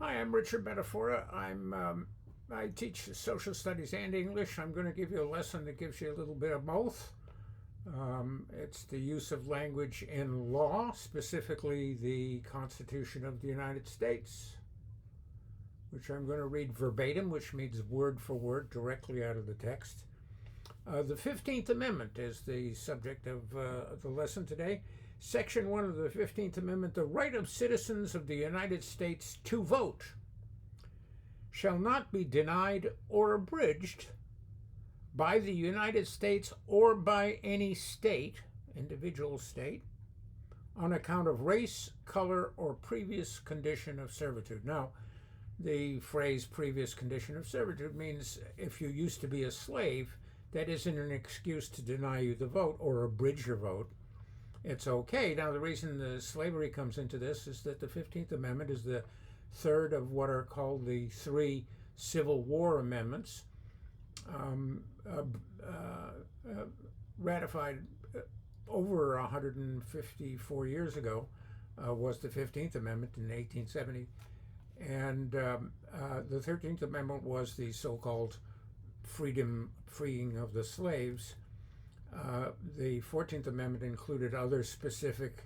Hi, I'm Richard Metafora. I teach social studies and English. I'm going to give you a lesson that gives you a little bit of both. It's the use of language in law, specifically the Constitution of the United States, which I'm going to read verbatim, which means word for word, directly out of the text. The 15th Amendment is the subject of the lesson today. Section 1 of the 15th Amendment, the right of citizens of the United States to vote shall not be denied or abridged by the United States or by any state, individual state, on account of race, color, or previous condition of servitude. Now, the phrase previous condition of servitude means if you used to be a slave, that isn't an excuse to deny you the vote or abridge your vote. It's okay. Now, the reason the slavery comes into this is that the 15th Amendment is the third of what are called the three Civil War amendments, ratified over 154 years ago, was the 15th Amendment in 1870. And the 13th Amendment was the so-called freeing of the slaves. The 14th Amendment included other specific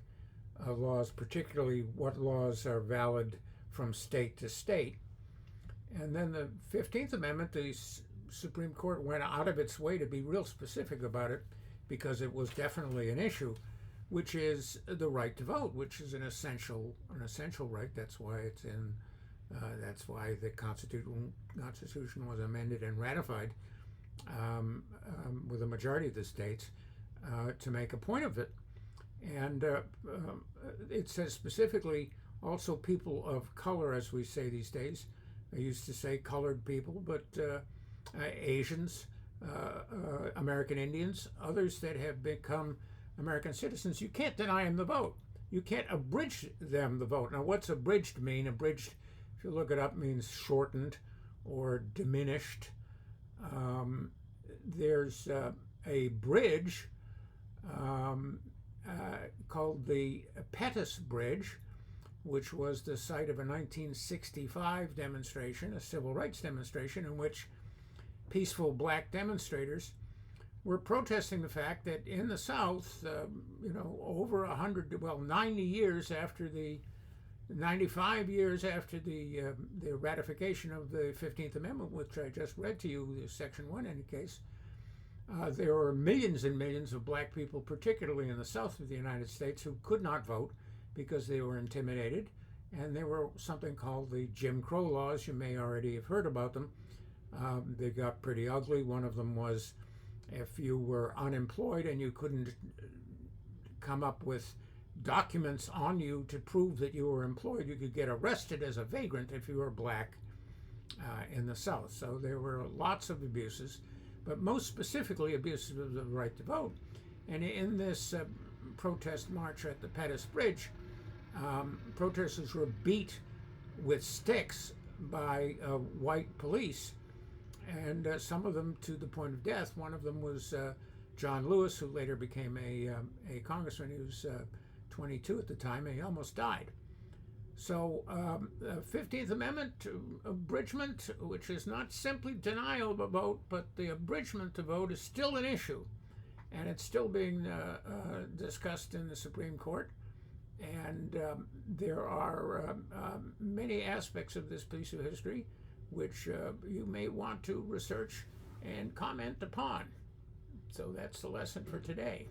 laws, particularly what laws are valid from state to state. And then the 15th Amendment, the Supreme Court went out of its way to be real specific about it because it was definitely an issue, which is the right to vote, which is an essential right. That's why it's in. That's why the Constitution was amended and ratified with a majority of the states to make a point of it. And it says specifically also people of color, as we say these days. I used to say colored people, but Asians, American Indians, others that have become American citizens, you can't deny them the vote. You can't abridge them the vote. Now, what's abridged mean? Abridged, if you look it up, means shortened or diminished. There's a bridge called the Pettus Bridge, which was the site of a 1965 demonstration, a civil rights demonstration, in which peaceful black demonstrators were protesting the fact that in the South, over 90 years after 95 years after the ratification of the 15th Amendment, which I just read to you, Section 1 in any case, there were millions and millions of black people, particularly in the South of the United States, who could not vote because they were intimidated. And there were something called the Jim Crow laws. You may already have heard about them. They got pretty ugly. One of them was if you were unemployed and you couldn't come up with documents on you to prove that you were employed, you could get arrested as a vagrant if you were black in the South. So there were lots of abuses, but most specifically abuses of the right to vote. And in this protest march at the Pettus Bridge, protesters were beat with sticks by white police, and some of them to the point of death. One of them was John Lewis, who later became a congressman. He was 22 at the time, and he almost died. So 15th Amendment abridgment, which is not simply denial of a vote, but the abridgment to vote is still an issue, and it's still being discussed in the Supreme Court. And there are many aspects of this piece of history which you may want to research and comment upon. So that's the lesson for today.